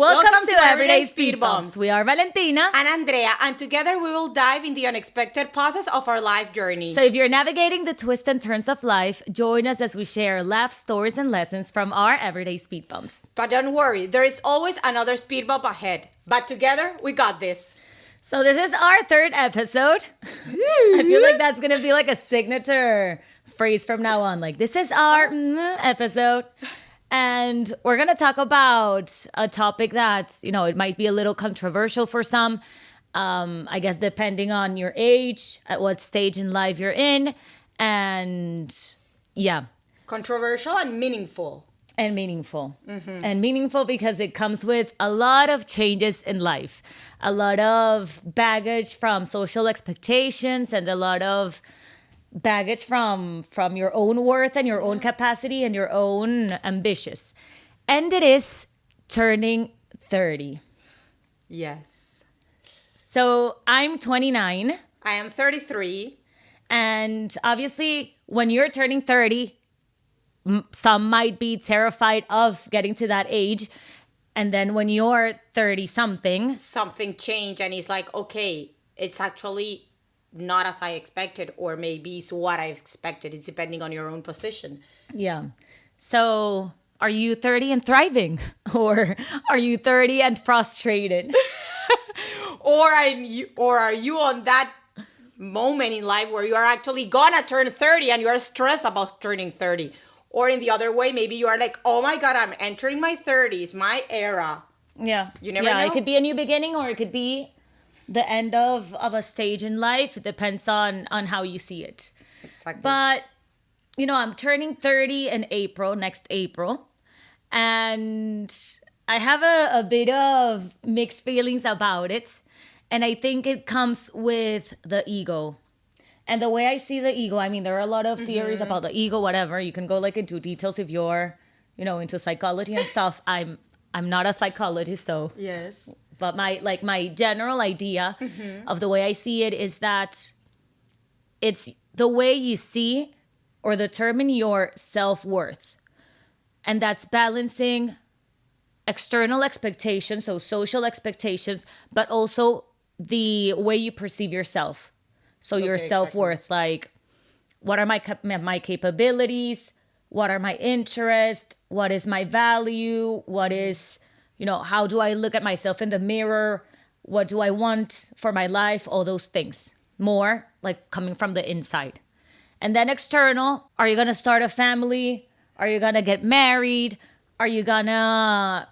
Welcome to Everyday Speed Bumps. We are Valentina and Andrea, and together we will dive in the unexpected pauses of our life journey. So if you're navigating the twists and turns of life, join us as we share life stories and lessons from our everyday speed bumps. But don't worry, there is always another speed bump ahead. But together, we got this. So this is our third episode. I feel like that's going to be like a signature phrase from now on. Like, this is our episode. And we're going to talk about a topic that, it might be a little controversial for some. I guess depending on your age, at what stage in life you're in. And yeah. Controversial and meaningful. And meaningful. Mm-hmm. And meaningful because it comes with a lot of changes in life. A lot of baggage from social expectations and a lot of baggage from your own worth and your own capacity and your own ambitions. And it is turning 30. Yes. So I'm 29. I am 33. And obviously, when you're turning 30, some might be terrified of getting to that age. And then when you're 30-something... something changed and it's like, okay, it's actually not as I expected, or maybe it's what I expected. It's depending on your own position. Yeah. So are you 30 and thriving? Or are you 30 and frustrated? or are you on that moment in life where you are actually gonna turn 30 and you are stressed about turning 30? Or in the other way, maybe you are like, oh my God, I'm entering my 30s, my era. Yeah. You never know. It could be a new beginning or it could be the end of a stage in life. It depends on how you see it. Exactly. But, I'm turning 30 in April, next April. And I have a bit of mixed feelings about it. And I think it comes with the ego. And the way I see the ego, I mean, there are a lot of theories about the ego, whatever. You can go into details if you're, into psychology and stuff. I'm not a psychologist, so. Yes. But my general idea of the way I see it is that it's the way you see or determine your self-worth. And that's balancing external expectations, so social expectations, but also the way you perceive yourself. So your self-worth, exactly. Like, what are my capabilities? What are my interests? What is my value? What is, how do I look at myself in the mirror? What do I want for my life? All those things. More like coming from the inside. And then external, are you going to start a family? Are you going to get married? Are you going to,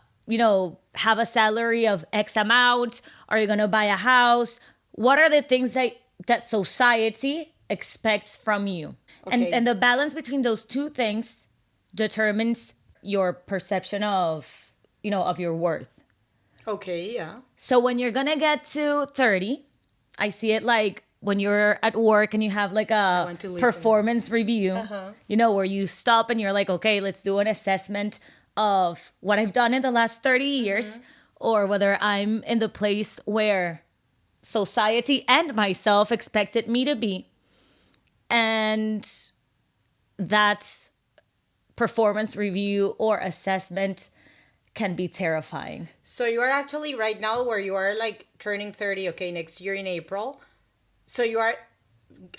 have a salary of X amount? Are you going to buy a house? What are the things that society expects from you? Okay. And the balance between those two things determines your perception of, of your worth. Okay, yeah. So when you're going to get to 30, I see it like when you're at work and you have like a performance review, where you stop and you're like, okay, let's do an assessment of what I've done in the last 30 years, or whether I'm in the place where society and myself expected me to be. And that performance review or assessment can be terrifying. So you are actually right now where you are like turning 30, okay, next year in April. So you are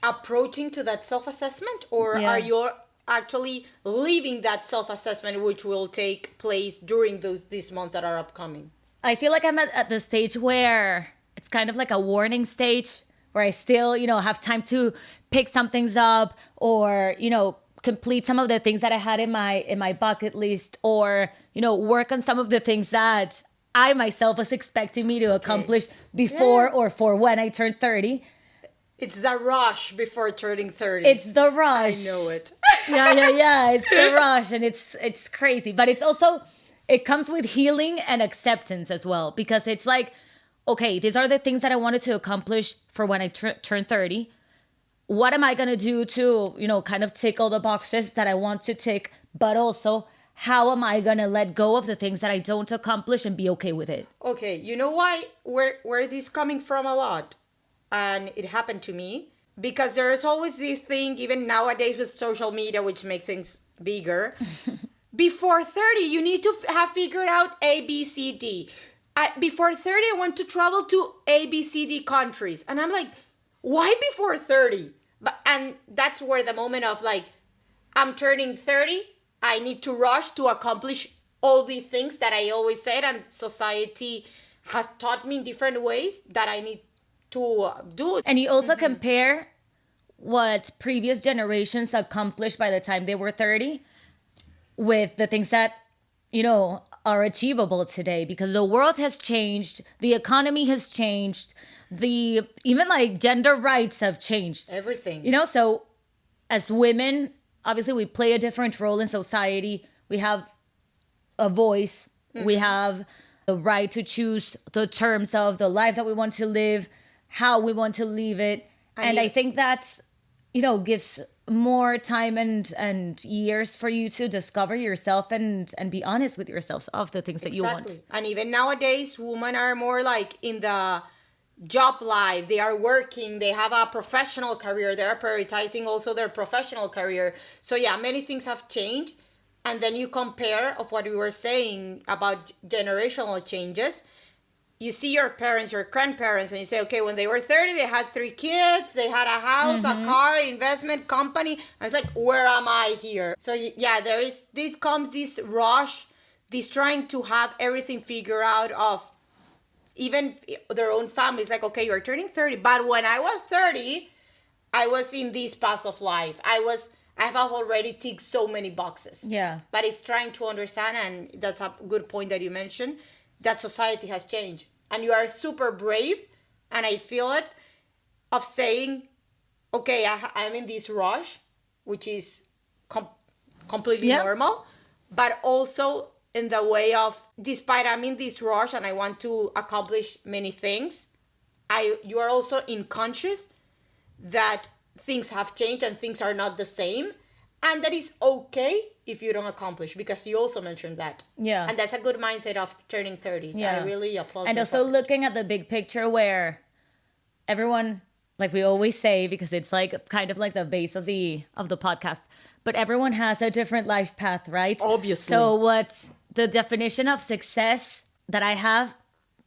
approaching to that self-assessment, or are you actually leaving that self-assessment, which will take place during these months that are upcoming? I feel like I'm at the stage where it's kind of like a warning stage where I still, have time to pick some things up or, complete some of the things that I had in my bucket list, or, work on some of the things that I myself was expecting me to accomplish before or for when I turned 30. It's the rush before turning 30. It's the rush. I know it. Yeah. It's the rush, and it's crazy. But it's also, it comes with healing and acceptance as well, because it's like, okay, these are the things that I wanted to accomplish for when I turn 30. What am I going to do to, kind of tick all the boxes that I want to tick? But also, how am I going to let go of the things that I don't accomplish and be okay with it? Okay, you know why? Where this coming from a lot? And it happened to me. Because there's always this thing, even nowadays with social media, which makes things bigger. before 30, you need to have figured out A, B, C, D. Before 30, I want to travel to A, B, C, D countries. And I'm like, why before 30? And that's where the moment of like, I'm turning 30. I need to rush to accomplish all the things that I always said, and society has taught me in different ways that I need to do. And you also compare what previous generations accomplished by the time they were 30 with the things that, are achievable today, because the world has changed, the economy has changed, even like gender rights have changed. Everything. So as women, obviously we play a different role in society. We have a voice. We have the right to choose the terms of the life that we want to live, how we want to live it. And I think that's, gives more time and years for you to discover yourself and be honest with yourself of the things that you want. And even nowadays, women are more like in the job life. They are working, they have a professional career, they are prioritizing also their professional career. So yeah, many things have changed. And then you compare of what we were saying about generational changes. You see your parents, your grandparents, and you say, okay, when they were 30, they had 3 kids, they had a house, a car, investment company. I was like, where am I here? So yeah, it comes this rush, this trying to have everything figured out of even their own families. Like, okay, you're turning 30. But when I was 30, I was in this path of life. I have already ticked so many boxes. Yeah. But it's trying to understand, and that's a good point that you mentioned, that society has changed. And you are super brave, and I feel it, of saying, okay, I'm in this rush, which is completely normal, but also in the way of, despite I'm in this rush and I want to accomplish many things, you are also unconscious that things have changed and things are not the same, and that is okay if you don't accomplish, because you also mentioned that. Yeah. And that's a good mindset of turning 30s. Yeah. I really applaud. And also looking at the big picture, where everyone, like we always say, because it's like kind of like the base of the podcast, but everyone has a different life path, right? Obviously. So what the definition of success that I have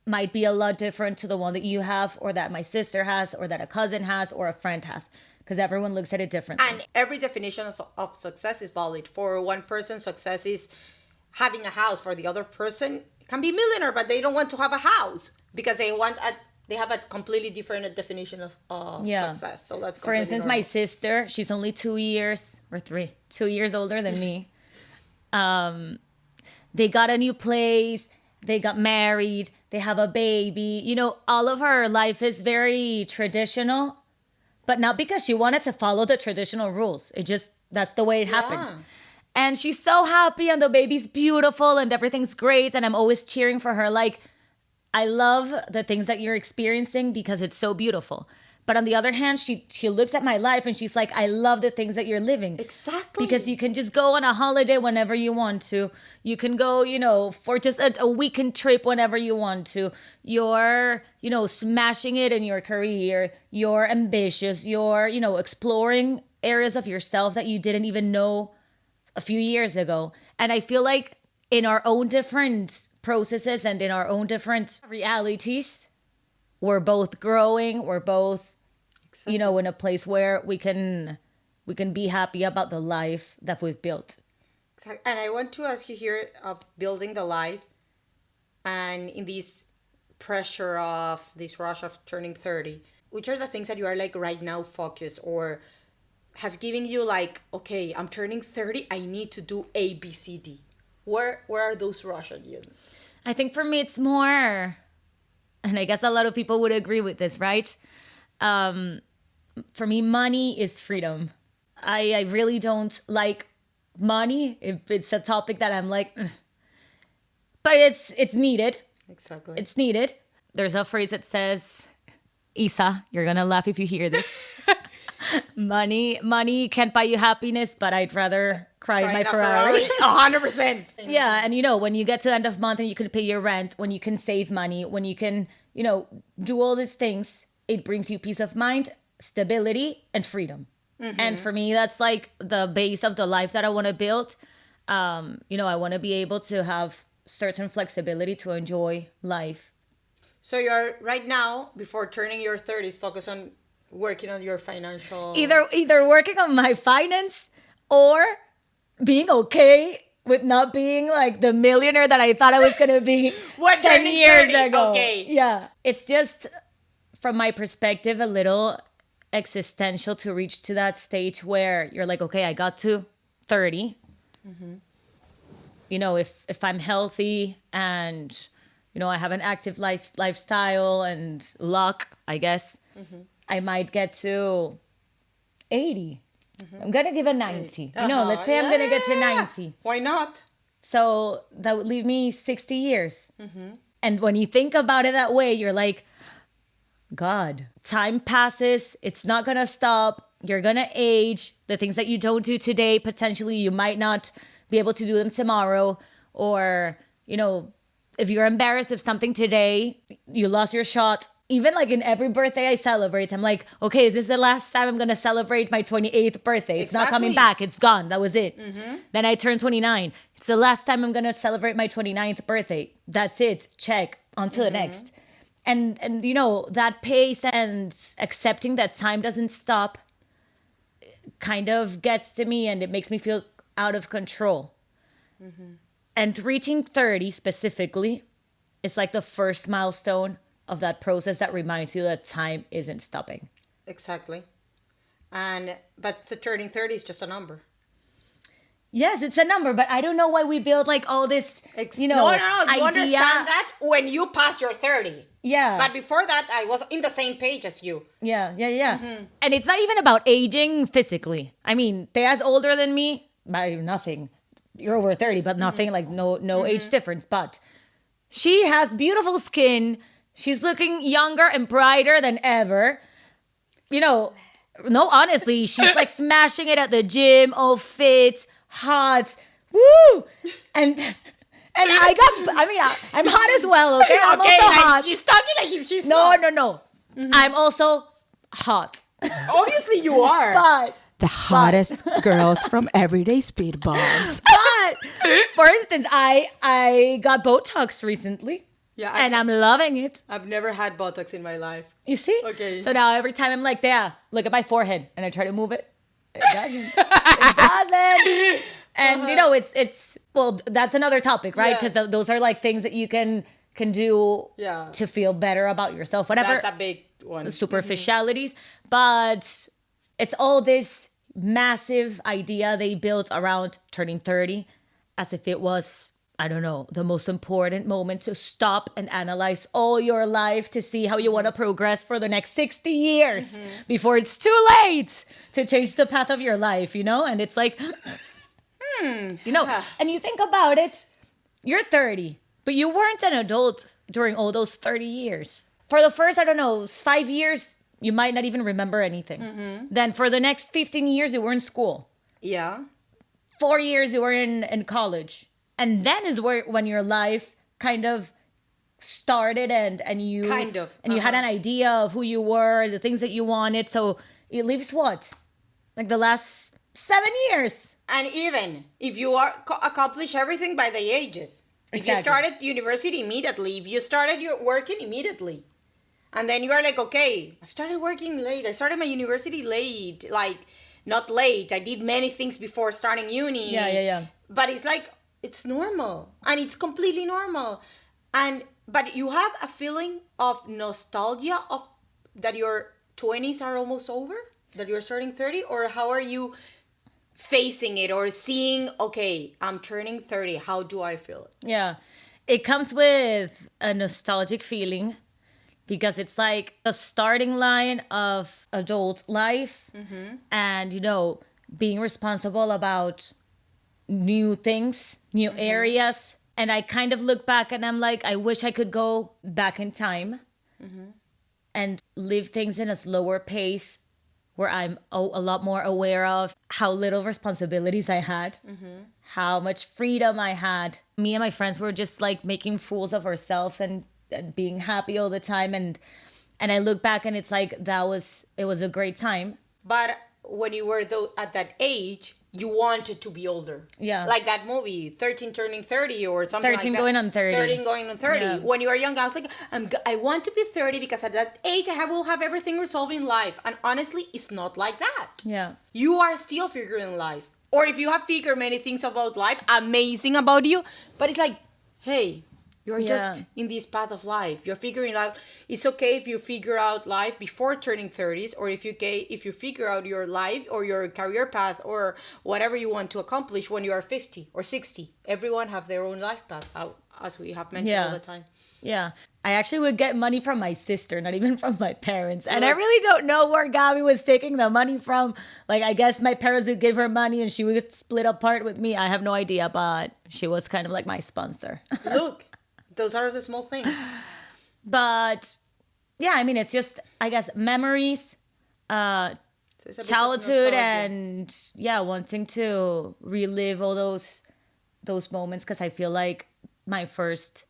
might be a lot different to the one that you have, or that my sister has, or that a cousin has, or a friend has. Because everyone looks at it differently. And every definition of success is valid. For one person, success is having a house. For the other person, it can be millionaire, but they don't want to have a house because they have a completely different definition of success. So that's for instance, normal. My sister, she's only 2 years or 2 years older than me. They got a new place. They got married. They have a baby. All of her life is very traditional. But not because she wanted to follow the traditional rules. That's the way it happened. And she's so happy, and the baby's beautiful, and everything's great. And I'm always cheering for her. Like, I love the things that you're experiencing because it's so beautiful. But on the other hand, she looks at my life and she's like, I love the things that you're living. Exactly. Because you can just go on a holiday whenever you want to. You can go, for just a weekend trip whenever you want to. You're, smashing it in your career. You're ambitious. You're, exploring areas of yourself that you didn't even know a few years ago. And I feel like in our own different processes and in our own different realities, we're both growing. We're both, in a place where we can be happy about the life that we've built. Exactly. And I want to ask you here of building the life, and in this pressure of this rush of turning 30, which are the things that you are like right now focused, or have given you like, okay, I'm turning 30, I need to do A, B, C, D. Where are those rush on you? I think for me it's more, and I guess a lot of people would agree with this, right? For me, money is freedom. I really don't like money. If it's a topic that I'm like, ugh. But it's needed. Exactly. It's needed. There's a phrase that says, Isa, you're gonna laugh if you hear this. Money can't buy you happiness, but I'd rather cry in my Ferrari. 100%. Yeah, and when you get to the end of the month and you can pay your rent, when you can save money, when you can, do all these things, it brings you peace of mind, stability, and freedom. Mm-hmm. And for me, that's like the base of the life that I want to build. I want to be able to have certain flexibility to enjoy life. So you're right now, before turning your 30s, focus on working on your financial... Either working on my finance or being okay with not being like the millionaire that I thought I was going to be 10 years 30? ago. Okay. Yeah. It's just, from my perspective, a little existential to reach to that stage where you're like, okay, I got to 30. Mm-hmm. If I'm healthy and, I have an active lifestyle and luck, I guess, I might get to 80. I'm going to give a 90. Let's say I'm going to get to 90. Why not? So that would leave me 60 years. And when you think about it that way, you're like, God, time passes. It's not going to stop. You're going to age. The things that you don't do today, potentially you might not be able to do them tomorrow. Or, if you're embarrassed of something today, you lost your shot. Even like in every birthday I celebrate, I'm like, okay, is this the last time I'm going to celebrate my 28th birthday? It's not coming back. It's gone. That was it. Then I turned 29. It's the last time I'm going to celebrate my 29th birthday. That's it. Check. On to the next. And that pace and accepting that time doesn't stop kind of gets to me, and it makes me feel out of control. And reaching 30 specifically is like the first milestone of that process that reminds you that time isn't stopping. Exactly. But turning 30 is just a number. Yes, it's a number, but I don't know why we build like all this, No. You idea. Understand that when you pass your 30. Yeah. But before that, I was in the same page as you. Yeah. And it's not even about aging physically. I mean, Thea's older than me by nothing. You're over 30, but nothing, like no age difference. But she has beautiful skin. She's looking younger and brighter than ever. No, honestly, she's like smashing it at the gym, all fit, hot. Woo! And I'm hot as well, okay? I'm also hot. She's talking like if she's No. I'm also hot. Obviously you are. But the hottest girls from Everyday Speedballs. But, for instance, I got Botox recently. Yeah. And I'm loving it. I've never had Botox in my life. You see? Okay. So now every time I'm like, there, look at my forehead. And I try to move it. It doesn't. It doesn't. And, it's well, that's another topic, right? Because those are like things that you can do to feel better about yourself, whatever. That's a big one. Superficialities. But it's all this massive idea they built around turning 30 as if it was, I don't know, the most important moment to stop and analyze all your life to see how you want to progress for the next 60 years before it's too late to change the path of your life, And it's like, and you think about it, you're 30, but you weren't an adult during all those 30 years. For the first, 5 years, you might not even remember anything. Then for the next 15 years, you were in school. Yeah. 4 years, you were in college. And then is when your life kind of started and you had an idea of who you were, the things that you wanted. So it leaves what? Like the last 7 years. And even if you accomplish everything by the ages. If you started university immediately, if you started your working immediately. And then you are like, okay, I started working late. I started my university late. Like, not late. I did many things before starting uni. Yeah. But it's like, it's normal. And it's completely normal. But you have a feeling of nostalgia of that your 20s are almost over? That you're starting 30? Or how are you facing it or seeing, okay, I'm turning 30. How do I feel? Yeah. It comes with a nostalgic feeling. Because it's like a starting line of adult life and, being responsible about new things, new areas. And I kind of look back and I'm like, I wish I could go back in time and live things in a slower pace where I'm a lot more aware of how little responsibilities I had, how much freedom I had. Me and my friends were just like making fools of ourselves and being happy all the time, and I look back and it's like it was a great time. But when you were at that age, you wanted to be older. Yeah. Like that movie, 13 turning 30 or something like that. 13 going on 30. 13 going on 30. Yeah. When you were young, I was like, I want to be 30 because at that age I will have everything resolved in life. And honestly, it's not like that. Yeah. You are still figuring life. Or if you have figured many things about life, amazing about you. But it's like, hey, you're just in this path of life. You're figuring out. It's okay if you figure out life before turning 30s, or if you figure out your life or your career path or whatever you want to accomplish when you are 50 or 60. Everyone have their own life path, as we have mentioned all the time. Yeah. I actually would get money from my sister, not even from my parents. And I really don't know where Gabby was taking the money from. Like, I guess my parents would give her money and she would split apart with me. I have no idea, but she was kind of like my sponsor. Look, those are the small things. But yeah, I mean, it's just, I guess, memories, childhood, and wanting to relive all those moments, because I feel like my first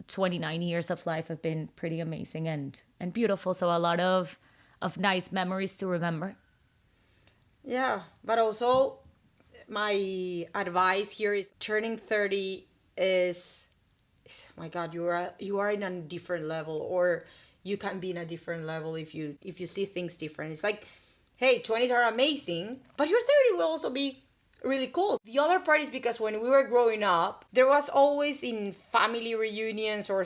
29 years of life have been pretty amazing and beautiful. So a lot of nice memories to remember. Yeah, but also my advice here is turning 30 is, my God, you are in a different level, or you can be in a different level if you see things different. It's like, hey, 20s are amazing, but your 30 will also be really cool. The other part is because when we were growing up, there was always in family reunions, or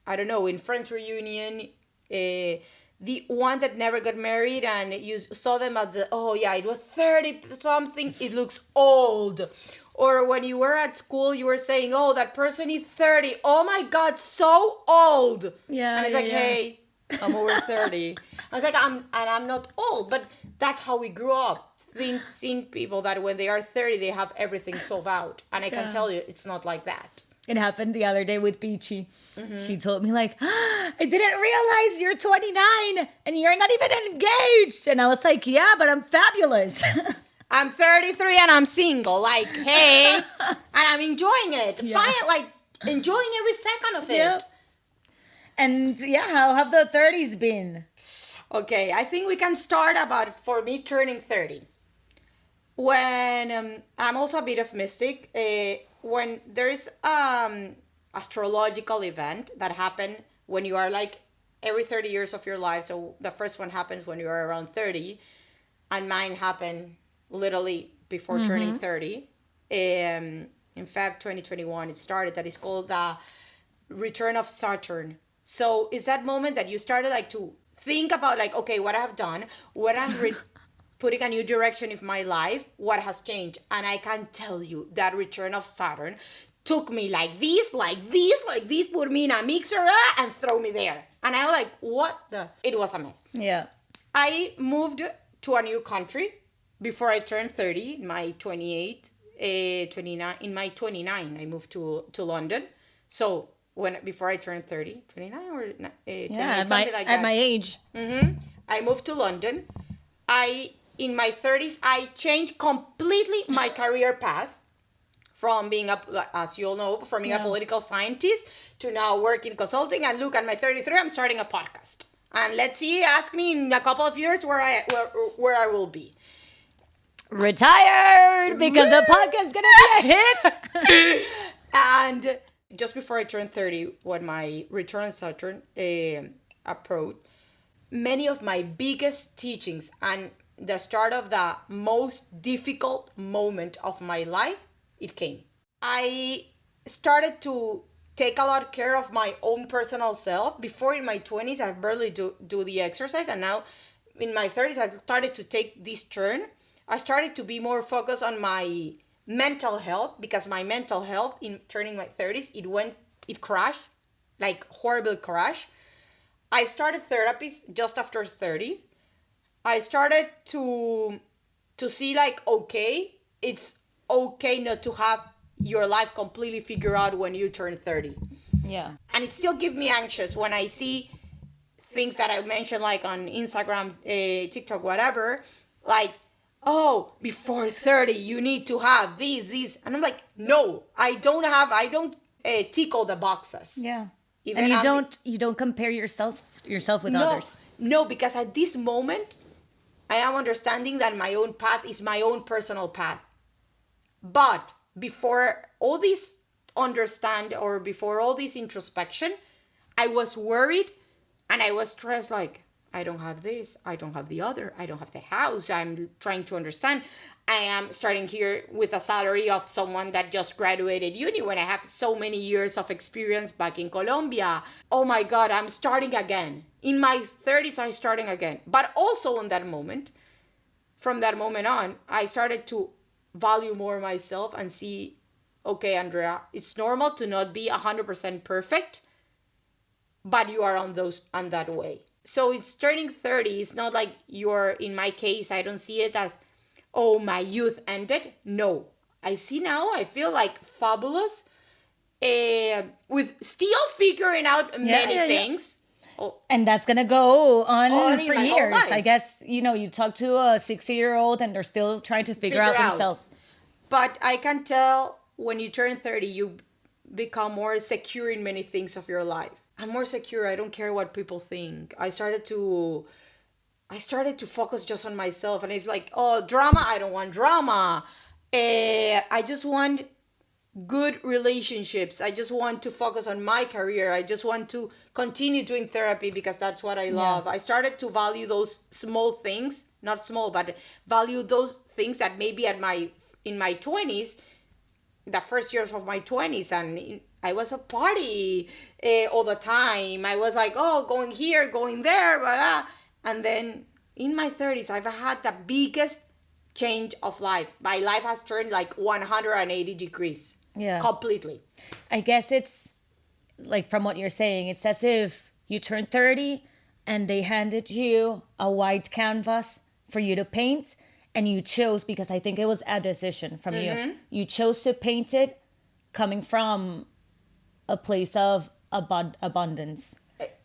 I don't know, in friends reunion, the one that never got married, and you saw them as it was 30 something, it looks old. Or when you were at school, you were saying, oh, that person is 30. Oh my God, so old. Yeah. And it's like, hey, I'm over 30. I was like, I'm not old, but that's how we grew up. Seeing people that when they are 30, they have everything solved out. And I can tell you, it's not like that. It happened the other day with Peachy. Mm-hmm. She told me like, I didn't realize you're 29 and you're not even engaged. And I was like, yeah, but I'm fabulous. I'm 33 and I'm single. Like, hey, and I'm enjoying it. Yeah. Fine, like enjoying every second of it. Yeah. And how have the 30s been? Okay, I think we can start for me turning 30. When I'm also a bit of mystic, when there is astrological event that happen when you are like every 30 years of your life. So the first one happens when you are around 30, and mine happened literally before turning 30. In fact, 2021 it started. That is called the return of Saturn. So it's that moment that you started like to think about like, okay, what I have done, what I'm putting a new direction in my life, what has changed. And I can tell you that return of Saturn took me like this, put me in a mixer and throw me there. And I was like, what the? It was a mess. Yeah. I moved to a new country before I turned 30, in my 29, I moved to London. So before I turned 30, 29 or 28, something like that. At my age. Mm-hmm. I moved to London. In my 30s, I changed completely my career path from being as you all know, from being a political scientist to now work in consulting. And look, at my 33, I'm starting a podcast. And let's see, ask me in a couple of years where I will be. Retired, because the podcast is going to be a hit. And just before I turned 30, when my return of Saturn approached, many of my biggest teachings and the start of the most difficult moment of my life, it came. I started to take a lot of care of my own personal self. Before in my 20s, I barely do the exercise. And now in my 30s, I started to take this turn. I started to be more focused on my mental health, because my mental health in turning my 30s, it crashed, like horrible crash. I started therapy just after 30. I started to see like, okay, it's okay not to have your life completely figured out when you turn 30. Yeah. And it still gives me anxious when I see things that I mentioned like on Instagram, TikTok, whatever, like, oh, before 30, you need to have these. And I'm like, no, I don't tick all the boxes. Yeah. Even and you don't compare yourself with others. No, because at this moment, I am understanding that my own path is my own personal path. But before all this before all this introspection, I was worried and I was stressed, like, I don't have this, I don't have the other, I don't have the house, I'm trying to understand. I am starting here with a salary of someone that just graduated uni when I have so many years of experience back in Colombia. Oh my God, I'm starting again. In my 30s, I'm starting again. But also on that moment, from that moment on, I started to value more myself and see, okay, Andrea, it's normal to not be 100% perfect, but you are on that way. So it's turning 30. It's not like in my case, I don't see it as, oh, my youth ended. No, I see now, I feel like fabulous, with still figuring out many things. Oh. And that's going to go on for years. I guess, you talk to a 60-year-old and they're still trying to figure out themselves. But I can tell when you turn 30, you become more secure in many things of your life. I'm more secure. I don't care what people think. I started to focus just on myself. And it's like, oh, drama, I don't want drama. I just want good relationships. I just want to focus on my career. I just want to continue doing therapy because that's what I love. I started to value those small things, not small, but value those things that maybe in my 20s, the first years of my 20s, and I was a party all the time. I was like, oh, going here, going there, blah, blah. And then in my 30s, I've had the biggest change of life. My life has turned like 180 degrees. Yeah. Completely. I guess it's like, from what you're saying, it's as if you turned 30 and they handed you a white canvas for you to paint, and you chose, because I think it was a decision from you. You chose to paint it coming from a place of abundance.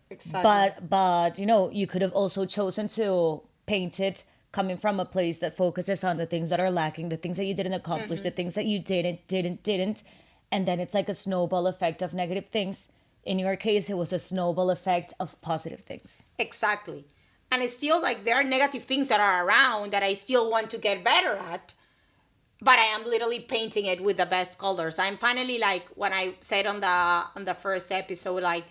Exactly. But you could have also chosen to paint it coming from a place that focuses on the things that are lacking, the things that you didn't accomplish, the things that you didn't. And then it's like a snowball effect of negative things. In your case, it was a snowball effect of positive things. Exactly. And it's still like there are negative things that are around that I still want to get better at. But I am literally painting it with the best colors. I'm finally, like, when I said on the first episode, like,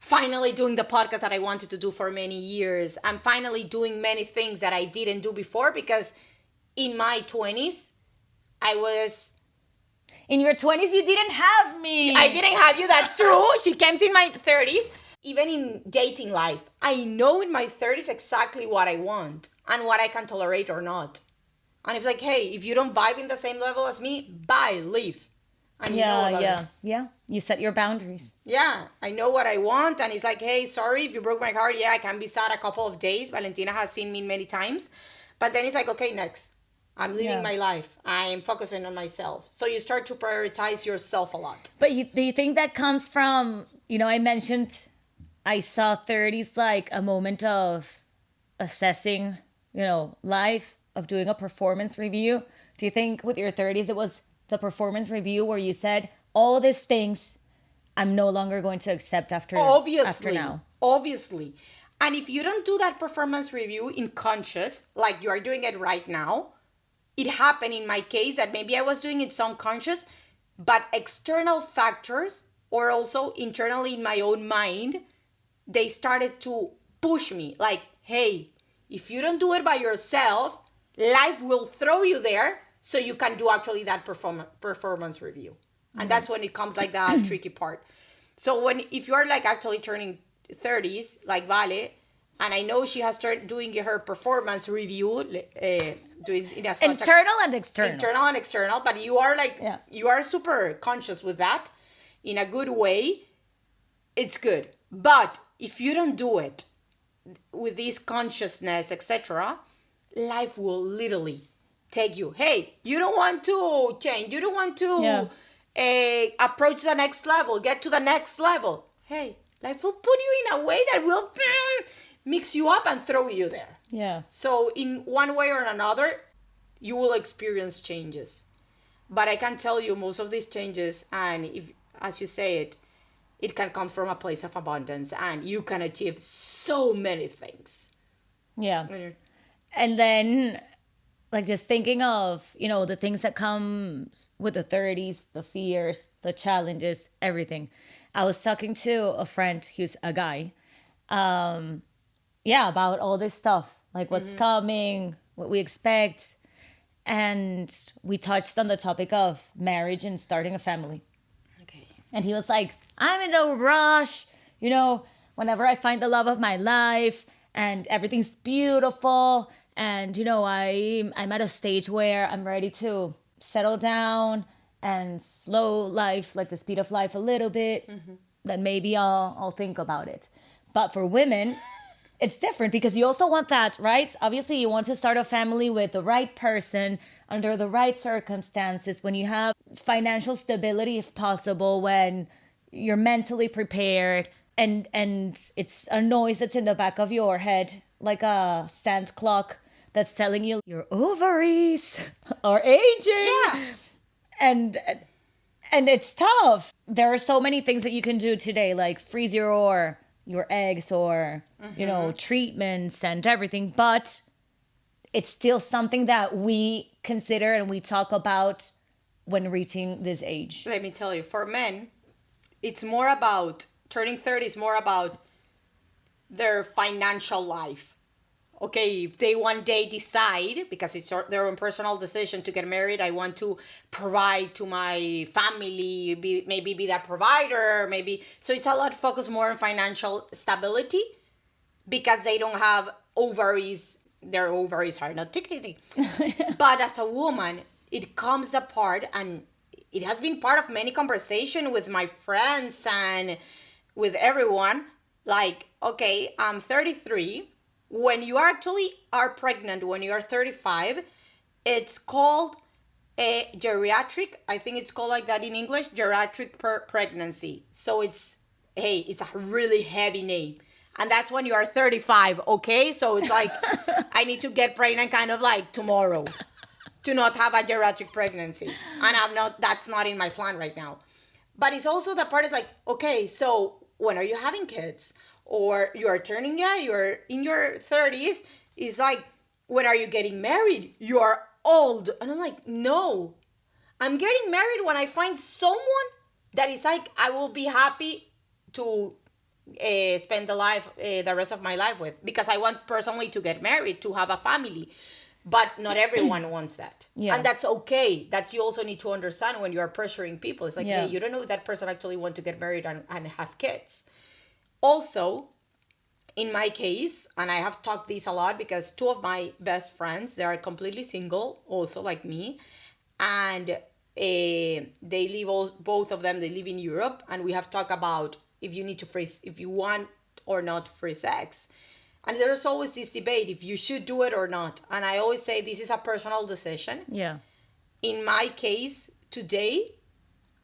finally doing the podcast that I wanted to do for many years. I'm finally doing many things that I didn't do before, because in my 20s, I was... In your 20s, you didn't have me. I didn't have you, that's true. She came in my 30s. Even in dating life, I know in my 30s exactly what I want and what I can tolerate or not. And it's like, hey, if you don't vibe in the same level as me, bye, leave. And yeah. You set your boundaries. Yeah, I know what I want. And it's like, hey, sorry if you broke my heart. Yeah, I can be sad a couple of days. Valentina has seen me many times. But then it's like, okay, next. I'm living my life. I'm focusing on myself. So you start to prioritize yourself a lot. But do you think that comes from, I mentioned I saw 30s like a moment of assessing, life, of doing a performance review. Do you think with your 30s it was the performance review where you said, all these things I'm no longer going to accept after now? Obviously. And if you don't do that performance review in conscious, like you are doing it right now, it happened in my case that maybe I was doing it subconscious, but external factors, or also internally in my own mind, they started to push me like, hey, if you don't do it by yourself, life will throw you there so you can do actually that performance review. And that's when it comes like the tricky part. So if you are like actually turning 30s, like Vale, and I know she has started doing her performance review, doing internal and external. Internal and external, but you are like, you are super conscious with that in a good way. It's good. But if you don't do it with this consciousness, etc., life will literally take you. Hey, you don't want to change. You don't want to approach the next level, get to the next level. Hey, life will put you in a way that will mix you up and throw you there. Yeah. So in one way or another, you will experience changes. But I can tell you most of these changes, and if, as you say it can come from a place of abundance, and you can achieve so many things. Yeah. And then like just thinking of, the things that come with the 30s, the fears, the challenges, everything. I was talking to a friend who's a guy, about all this stuff, like what's coming, what we expect. And we touched on the topic of marriage and starting a family. Okay. And he was like, I'm in no rush, whenever I find the love of my life and everything's beautiful. And, I'm at a stage where I'm ready to settle down and slow life, like the speed of life a little bit. Then maybe I'll think about it. But for women, it's different because you also want that, right? Obviously, you want to start a family with the right person under the right circumstances, when you have financial stability, if possible, when you're mentally prepared, and it's a noise that's in the back of your head, like a sand clock that's telling you your ovaries are aging. Yeah. And it's tough. There are so many things that you can do today, like freeze your eggs or, treatments and everything. But it's still something that we consider and we talk about when reaching this age. Let me tell you, for men, it's more about, turning 30 is more about their financial life. Okay, if they one day decide, because it's their own personal decision to get married, I want to provide to my family, maybe be that provider, maybe. So it's a lot focused more on financial stability, because they don't have ovaries. Their ovaries are not tick. But as a woman, it comes apart, and it has been part of many conversation with my friends and with everyone. Like, okay, I'm 33. When you actually are pregnant, when you are 35, it's called a geriatric. I think it's called like that in English, geriatric pregnancy. So it's a really heavy name. And that's when you are 35, okay? So it's like, I need to get pregnant kind of like tomorrow to not have a geriatric pregnancy. And that's not in my plan right now. But it's also the part is like, okay, so when are you having kids? Or you're in your 30s. It's like, when are you getting married? You're old. And I'm like, no. I'm getting married when I find someone that is like, I will be happy to spend the rest of my life with. Because I want personally to get married, to have a family. But not everyone wants that. Yeah. And that's okay. That you also need to understand when you are pressuring people. It's like, hey, you don't know if that person actually want to get married and have kids. Also, in my case, and I have talked this a lot because two of my best friends, they are completely single, also like me. And both of them, they live in Europe. And we have talked about if you want or not free sex. And there's always this debate if you should do it or not. And I always say this is a personal decision. Yeah. In my case, today,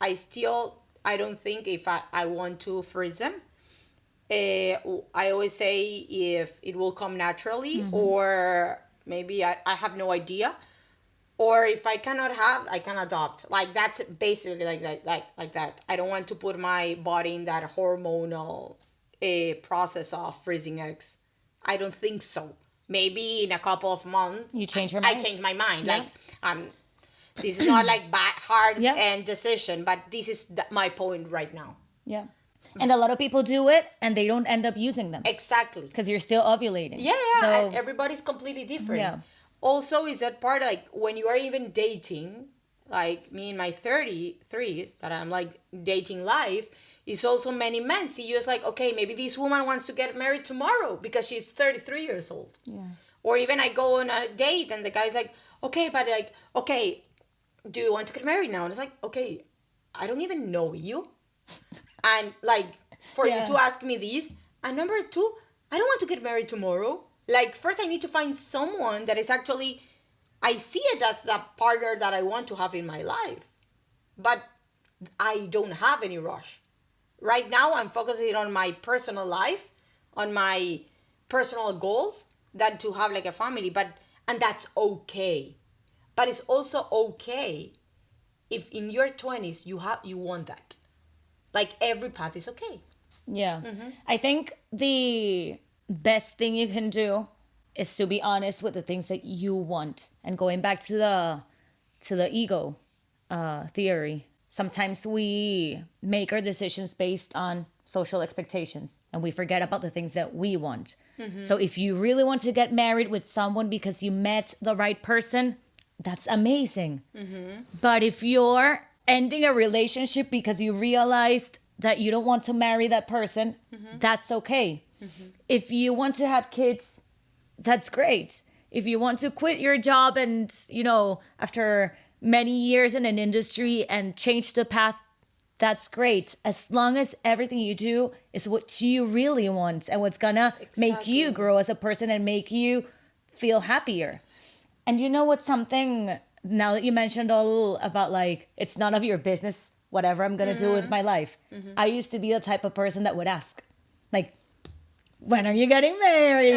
I don't think if I want to freeze them. I always say if it will come naturally, or maybe I have no idea, or if I cannot have, I can adopt. Like that's basically like that. I don't want to put my body in that hormonal process of freezing eggs. I don't think so. Maybe in a couple of months, you change your mind. I change my mind. Yeah. Like this is not like hard and decision, but this is my point right now. Yeah. And a lot of people do it and they don't end up using them. Exactly. Because you're still ovulating. Yeah. So, and everybody's completely different. Yeah. Also, is that part like when you are even dating, like me in my 33s, that I'm like dating life, is also many men see you as like, okay, maybe this woman wants to get married tomorrow because she's 33 years old. Yeah. Or even I go on a date and the guy's like, okay, but like, okay, do you want to get married now? And it's like, okay, I don't even know you. And like, for you to ask me this, and number two, I don't want to get married tomorrow. Like, first I need to find someone that is actually, I see it as the partner that I want to have in my life. But I don't have any rush. Right now, I'm focusing on my personal life, on my personal goals, than to have like a family. And that's okay. But it's also okay if in your 20s you want that. Like every path is okay. Yeah. I think the best thing you can do is to be honest with the things that you want. And going back to the ego theory, sometimes we make our decisions based on social expectations and we forget about the things that we want. So if you really want to get married with someone because you met the right person, that's amazing. But if you're ending a relationship because you realized that you don't want to marry that person, that's okay. If you want to have kids, that's great. If you want to quit your job and, after many years in an industry and change the path, that's great. As long as everything you do is what you really want and what's gonna make you grow as a person and make you feel happier. And you know what's something, now that you mentioned all about like, it's none of your business, whatever I'm gonna do with my life. I used to be the type of person that would ask, like, when are you getting married?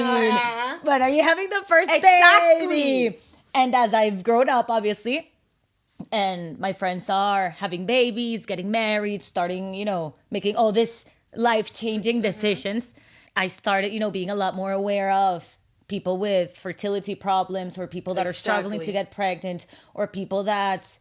When are you having the first baby? And as I've grown up, obviously, and my friends are having babies, getting married, starting, making all this life-changing decisions, I started, being a lot more aware of people with fertility problems or people that are struggling to get pregnant or people that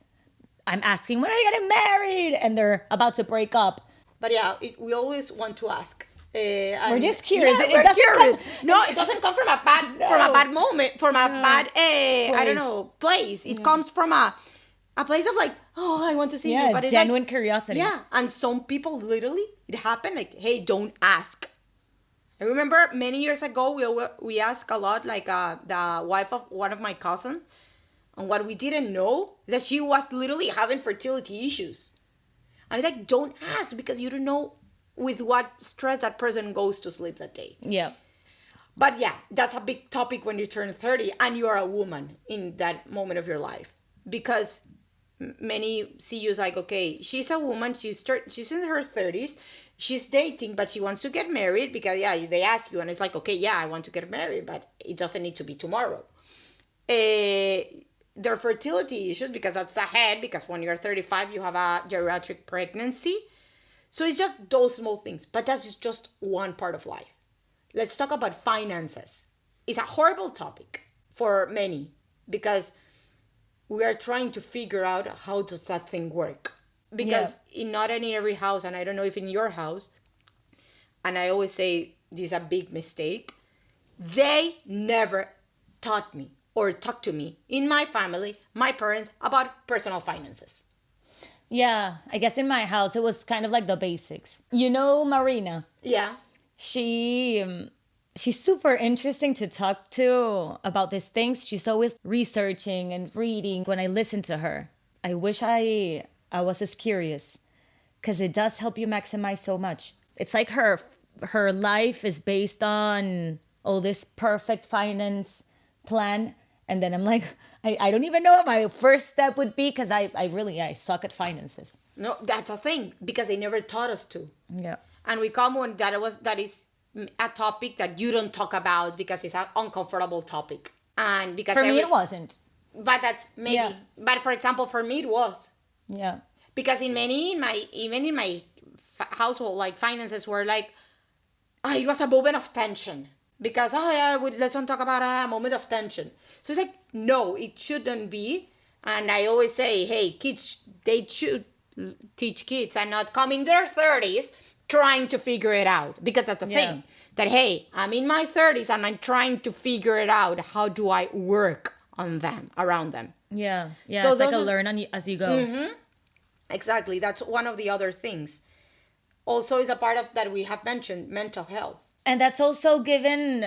I'm asking, when are you getting married? And they're about to break up. But yeah, we always want to ask. We're just curious. Yeah, we're curious. It doesn't come from a bad moment, from a bad, I don't know, place. It comes from a place of like, I want to see you. But it's genuine curiosity. Yeah, and some people literally, it happened like, hey, don't ask. I remember many years ago, we asked a lot, like the wife of one of my cousins, and what we didn't know, that she was literally having fertility issues. And it's like, don't ask, because you don't know with what stress that person goes to sleep that day. Yeah. But yeah, that's a big topic when you turn 30 and you are a woman in that moment of your life. Because many see you as like, okay, she's a woman, she's in her 30s, she's dating, but she wants to get married because, they ask you and it's like, okay, I want to get married, but it doesn't need to be tomorrow. Their fertility issues, because that's ahead, because when you're 35, you have a geriatric pregnancy. So it's just those small things, but that's just one part of life. Let's talk about finances. It's a horrible topic for many because we are trying to figure out how does that thing work. Because not in every house, and I don't know if in your house, and I always say this is a big mistake, they never taught me or talked to me in my family, my parents, about personal finances. Yeah, I guess in my house, it was kind of like the basics. Marina? Yeah. She's super interesting to talk to about these things. She's always researching and reading. When I listen to her, I wish I was as curious, because it does help you maximize so much. It's like her life is based on this perfect finance plan. And then I'm like, I don't even know what my first step would be, because I suck at finances. No, that's a thing, because they never taught us to. Yeah. And we come on that is a topic that you don't talk about because it's an uncomfortable topic. And because for me it wasn't. But that's maybe. Yeah. But for example, for me it was. Yeah. Because even in my household, like finances were like, it was a moment of tension. Because, let's not talk about a moment of tension. So it's like, no, it shouldn't be. And I always say, hey, kids, they should teach kids and not come in their 30s trying to figure it out. Because that's the thing. That, hey, I'm in my 30s and I'm trying to figure it out. How do I work on them, around them? Yeah. Yeah, so it's like a learn as you go. Mm-hmm. Exactly. That's one of the other things. Also is a part of that we have mentioned, mental health. And that's also given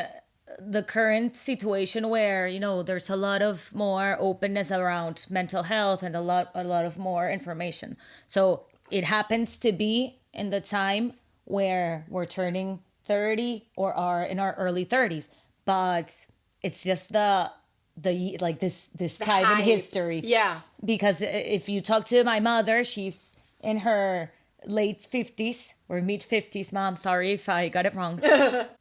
the current situation where, there's a lot of more openness around mental health and a lot of more information. So it happens to be in the time where we're turning 30 or are in our early 30s. But it's just this time in history. Yeah. Because if you talk to my mother, she's in her late 50s or mid 50s. Mom, sorry if I got it wrong.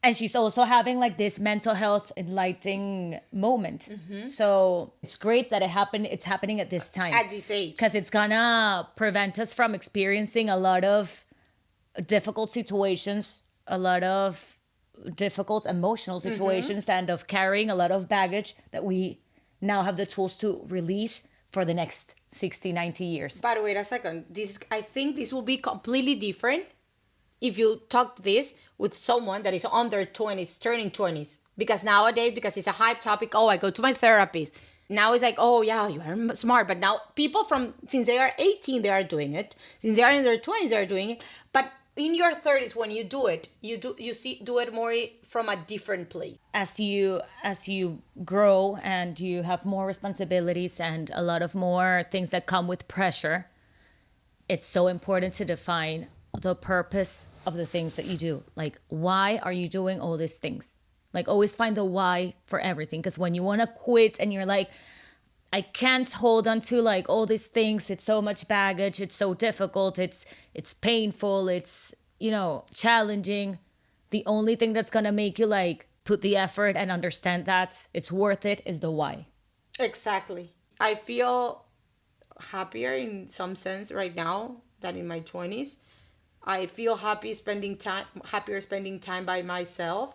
And she's also having like this mental health enlightening moment. Mm-hmm. So it's great that it's happening at this time. At this age. Because it's gonna prevent us from experiencing a lot of difficult situations, a lot of difficult emotional situations and of carrying a lot of baggage that we now have the tools to release for the next 60, 90 years. But wait a second. I think this will be completely different if you talk this with someone that is on their 20s, turning 20s. Because nowadays, because it's a hype topic, I go to my therapist. Now it's like, yeah, you are smart. But now people since they are 18, they are doing it. Since they are in their 20s, they are doing it. But in your 30s, when you do it, you do it more from a different place. As you grow and you have more responsibilities and a lot of more things that come with pressure, it's so important to define the purpose of the things that you do. Like, why are you doing all these things? Like, always find the why for everything. Because when you want to quit and you're like, I can't hold on to like all these things. It's so much baggage. It's so difficult. It's painful. It's, challenging. The only thing that's going to make you like put the effort and understand that it's worth it is the why. Exactly. I feel happier in some sense right now than in my 20s. I feel happier spending time by myself.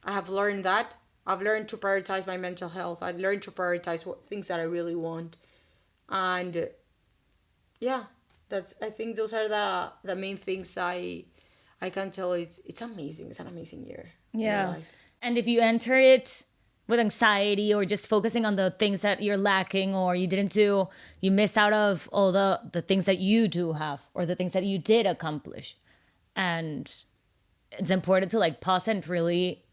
I have learned that. I've learned to prioritize my mental health. I've learned to prioritize things that I really want. And yeah, I think those are the main things I can tell. It's amazing. It's an amazing year. Yeah. And if you enter it with anxiety or just focusing on the things that you're lacking or you didn't do, you missed out of all the things that you do have or the things that you did accomplish. And it's important to like pause and really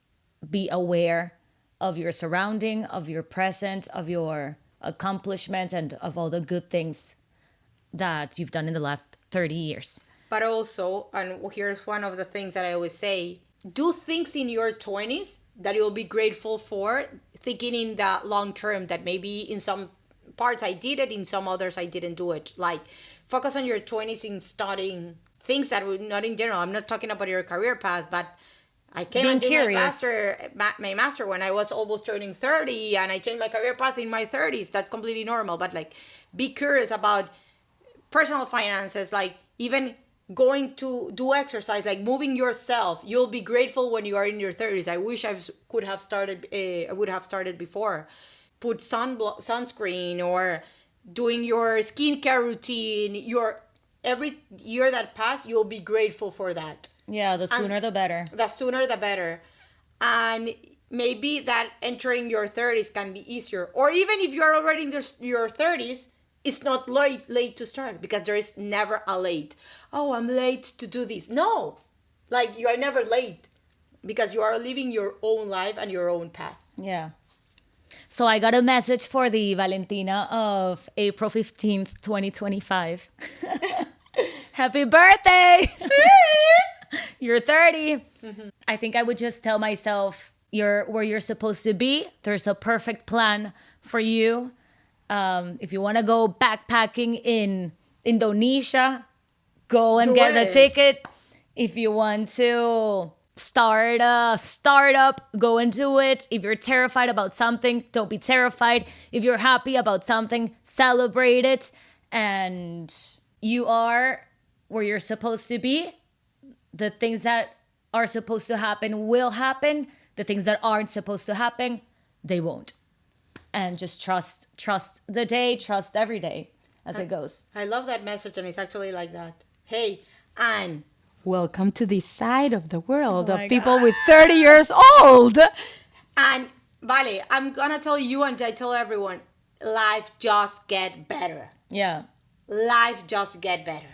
be aware of your surrounding, of your present, of your accomplishments, and of all the good things that you've done in the last 30 years. But also, and here's one of the things that I always say, do things in your 20s that you'll be grateful for, thinking in the long term that maybe in some parts I did it, in some others I didn't do it. Like, focus on your 20s in studying things that were not in general. I'm not talking about your career path, but I came and did my master when I was almost turning 30, and I changed my career path in my 30s. That's completely normal. But like, be curious about personal finances, like even going to do exercise, like moving yourself. You'll be grateful when you are in your 30s. I wish I would have started before. Put sunscreen or doing your skincare routine. Every year that passed, you'll be grateful for that. Yeah, the sooner the better. The sooner the better. And maybe that entering your 30s can be easier. Or even if you're already in your 30s, it's not late to start, because there is never a late. Oh, I'm late to do this. No, like you are never late, because you are living your own life and your own path. Yeah. So I got a message for the Valentina of April 15th, 2025. Happy birthday! You're 30. Mm-hmm. I think I would just tell myself, you're where you're supposed to be. There's a perfect plan for you. If you want to go backpacking in Indonesia, go and get the ticket. If you want to start a startup, go and do it. If you're terrified about something, don't be terrified. If you're happy about something, celebrate it. And you are where you're supposed to be. The things that are supposed to happen will happen. The things that aren't supposed to happen, they won't. And just trust the day, trust every day as it goes. I love that message, and it's actually like that. Hey, Anne. Welcome to this side of the world of people with 30 years old. And Vale, I'm going to tell you and I tell everyone, life just get better. Yeah. Life just get better.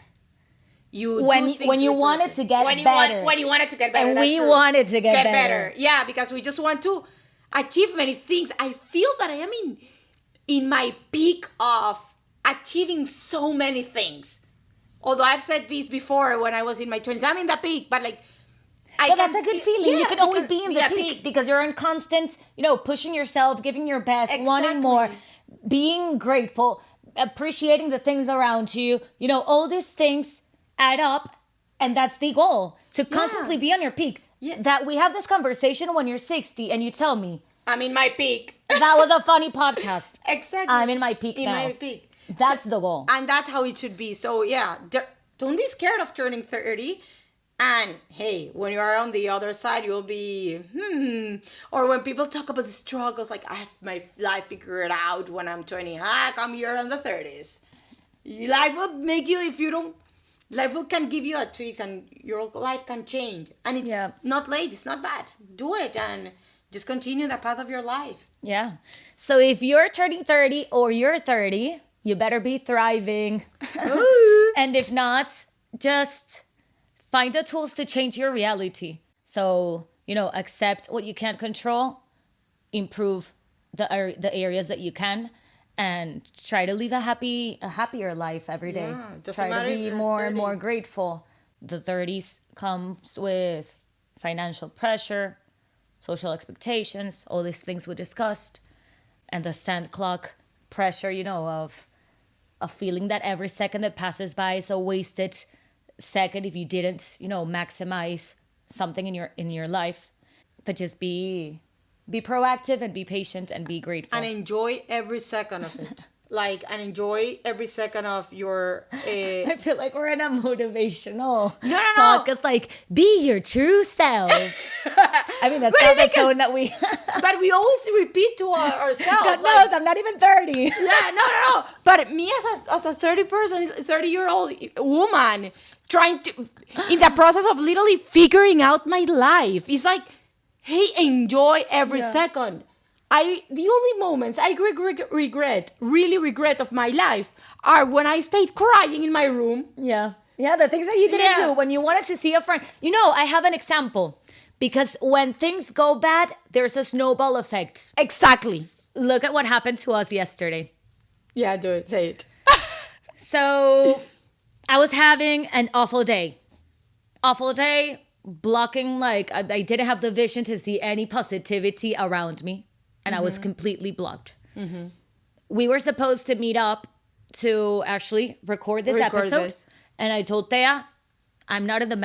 When you want it to get better. When you want it to get better. And we want it to get better. Yeah, because we just want to achieve many things. I feel that I am in my peak of achieving so many things. Although I've said this before when I was in my 20s, I'm in the peak, but like, that's a good feeling. Yeah, you can always be in the peak because you're in constant, pushing yourself, giving your best, wanting more, being grateful, appreciating the things around you. All these things add up, and that's the goal, to constantly be on your peak. Yeah. That we have this conversation when you're 60 and you tell me, I'm in my peak. That was a funny podcast. Exactly. I'm in my peak now. In my peak. That's the goal. And that's how it should be. So yeah, don't be scared of turning 30. And hey, when you are on the other side, you'll be, Or when people talk about the struggles, like, I have my life figured out when I'm 20. Come here in the 30s. Life will make you, if you don't, life will can give you a tweaks and your life can change. And it's not late, it's not bad. Do it and just continue the path of your life. Yeah. So if you're turning 30 or you're 30, you better be thriving. And if not, just find the tools to change your reality. So, accept what you can't control, improve the areas that you can, and try to live a happier life every day. Yeah, try to be more and more grateful. The 30s comes with financial pressure, social expectations, all these things we discussed, and the sand clock pressure, of a feeling that every second that passes by is a wasted second if you didn't, maximize something in your life. But just be proactive and be patient and be grateful. And enjoy every second of it. And enjoy every second of your... I feel like we're in a motivational podcast. Like, be your true self. I mean, that's not the tone that we... But we always repeat to ourselves. God knows, I'm not even 30. Yeah, no. But me as a 30-year-old woman, trying to... In the process of literally figuring out my life. It's like, hey, enjoy every second. The only moments I really regret of my life are when I stayed crying in my room. Yeah. Yeah, the things that you didn't do when you wanted to see a friend. I have an example. Because when things go bad, there's a snowball effect. Exactly. Look at what happened to us yesterday. Yeah, do it. Say it. So I was having an awful day. Blocking, I didn't have the vision to see any positivity around me. And I was completely blocked. Mm-hmm. We were supposed to meet up to actually record this episode. And I told Thea, I'm not in the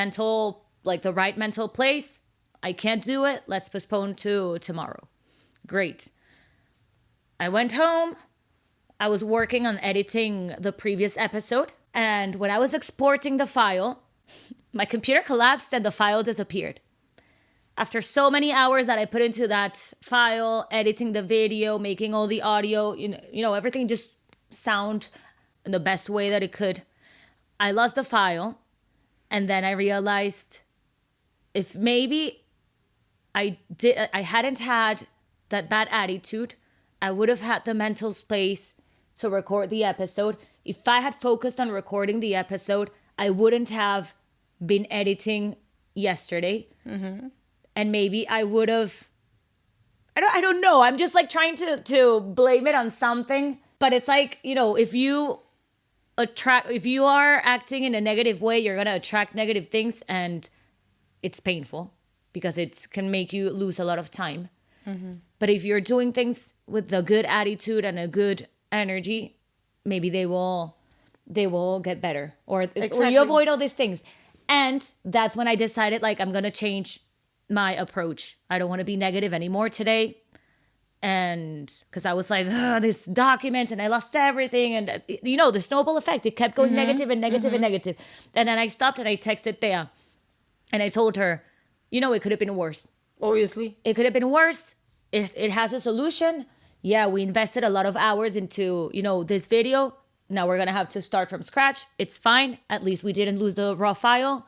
right mental place. I can't do it. Let's postpone to tomorrow. Great. I went home. I was working on editing the previous episode. And when I was exporting the file, my computer collapsed and the file disappeared. After so many hours that I put into that file, editing the video, making all the audio, everything just sound in the best way that it could, I lost the file. And then I realized if maybe I hadn't had that bad attitude, I would have had the mental space to record the episode. If I had focused on recording the episode, I wouldn't have been editing yesterday. Mm-hmm. And maybe I would have, I don't know. I'm just trying to blame it on something. But it's if you are acting in a negative way, you're going to attract negative things. And it's painful because it can make you lose a lot of time. Mm-hmm. But if you're doing things with a good attitude and a good energy, maybe they will get better. Or you avoid all these things. And that's when I decided I'm going to change my approach. I don't want to be negative anymore today. And because I was this document and I lost everything. And the snowball effect, it kept going negative and negative and negative. And then I stopped and I texted Thea and I told her, it could have been worse. Obviously. It could have been worse. It has a solution. Yeah, we invested a lot of hours into, this video. Now we're going to have to start from scratch. It's fine. At least we didn't lose the raw file.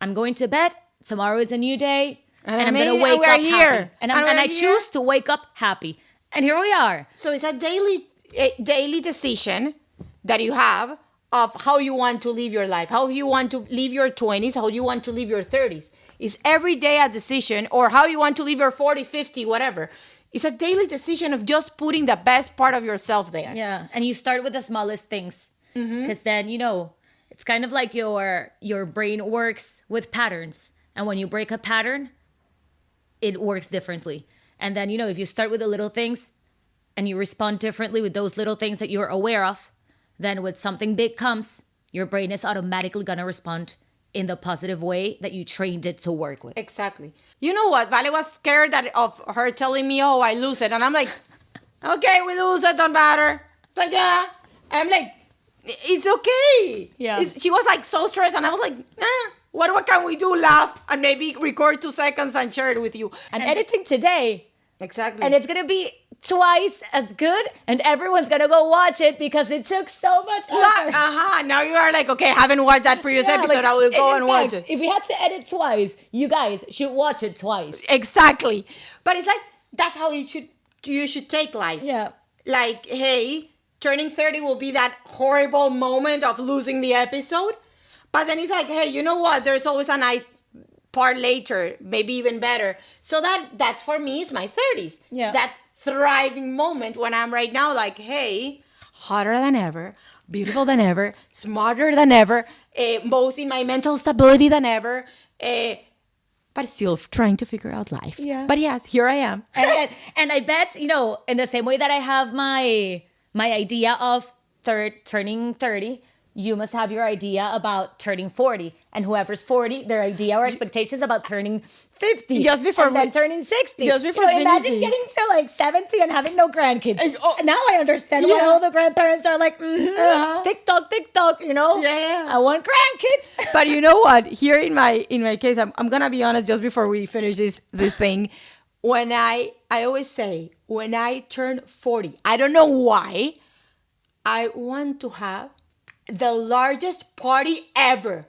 I'm going to bed. Tomorrow is a new day. And I'm going to wake up happy. And I choose to wake up happy. And here we are. So it's a daily decision that you have of how you want to live your life, how you want to live your 20s, how you want to live your 30s. It's every day a decision, or how you want to live your 40, 50, whatever. It's a daily decision of just putting the best part of yourself there. Yeah. And you start with the smallest things. Because then, it's kind of like your brain works with patterns. And when you break a pattern, it works differently. And then, if you start with the little things and you respond differently with those little things that you're aware of, then when something big comes, your brain is automatically going to respond in the positive way that you trained it to work with. Exactly. You know what? Vale was scared of her telling me, oh, I lose it. And I'm like, okay, we lose it, don't matter. It's yeah. I'm like, it's okay. Yeah. She was so stressed. And I was like, What can we do? Laugh and maybe record 2 seconds and share it with you. I'm editing today. Exactly. And it's going to be twice as good, and everyone's going to go watch it because it took so much effort. Now you are like, okay, I haven't watched that previous episode. I will go and watch it. If we had to edit twice, you guys should watch it twice. Exactly. But it's like, that's how you should take life. Yeah. Like, hey, turning 30 will be that horrible moment of losing the episode. But then it's like, hey, you know what? There's always a nice part later, maybe even better. So that's for me is my 30s. Yeah. That thriving moment when I'm right now like, hey, hotter than ever, beautiful than ever, smarter than ever, most in my mental stability than ever, but still trying to figure out life. Yeah. But yes, here I am. And I bet, in the same way that I have my idea of turning 30, you must have your idea about turning 40. And whoever's 40, their idea or expectations about turning 50. Just before and then turning 60. Just before imagine getting to like 70 and having no grandkids. Now I understand why all the grandparents are like, TikTok, Yeah. I want grandkids. But you know what? Here in my case, I'm gonna be honest. Just before we finish this thing, when I always say when I turn 40, I don't know why, I want to have the largest party ever.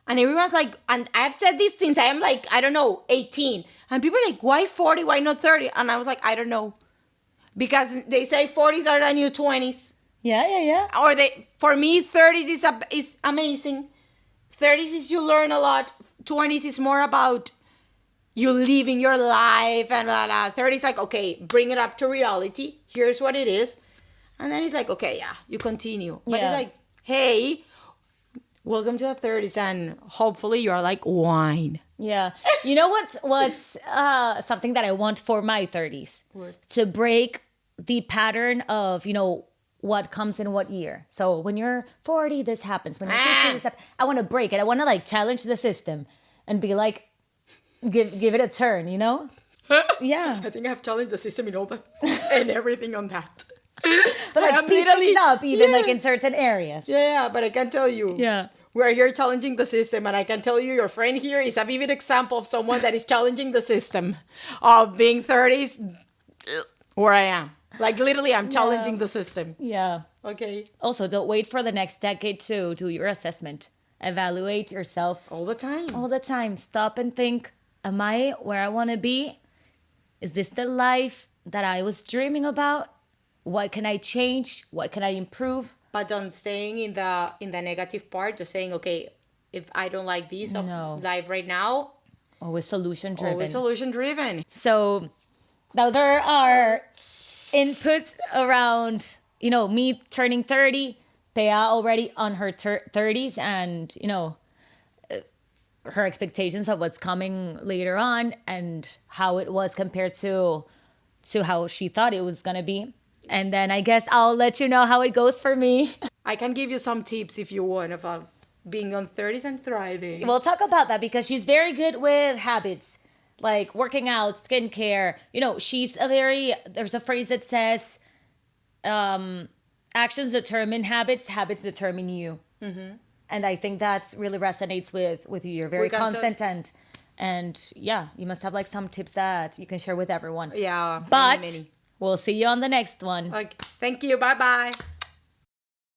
And everyone's like, and I've said this since I am like, I don't know, 18. And people are like, why 40? Why not 30? And I was like, I don't know. Because they say 40s are the new 20s. Yeah. Or for me, 30s is amazing. 30s is you learn a lot. 20s is more about you living your life and blah, blah. 30s like, okay, bring it up to reality. Here's what it is. And then it's like, okay, yeah, you continue. But it's like, hey, welcome to the 30s, and hopefully you're like wine. Yeah. You know what's something that I want for my 30s? What? To break the pattern of, what comes in what year. So when you're 40, this happens. When you're 50, this happens. I want to break it. I want to like challenge the system and be like, give it a turn, Yeah. I think I have challenged the system in all that and everything on that. But like speed things up even like in certain areas. Yeah, but I can tell you. Yeah. We're here challenging the system, and I can tell you your friend here is a vivid example of someone that is challenging the system of being 30s where I am. Like literally I'm challenging the system. Yeah. Okay. Also, don't wait for the next decade to do your assessment. Evaluate yourself All the time. all the time. Stop and think, am I where I want to be? Is this the life that I was dreaming about? What can I change? What can I improve? But don't staying in the negative part, just saying, okay, if I don't like this of life right now, Always solution driven. always solution driven. So those are our inputs around, me turning 30. Thea already on her 30s and, her expectations of what's coming later on and how it was compared to how she thought it was going to be. And then I guess I'll let you know how it goes for me. I can give you some tips if you want about being on 30s and thriving. We'll talk about that because she's very good with habits, like working out, skincare. There's a phrase that says, actions determine habits, habits determine you. Mm-hmm. And I think that really resonates with you. You're very constant and yeah, you must have like some tips that you can share with everyone. Yeah. But many. we'll see you on the next one. Okay. Thank you. Bye-bye.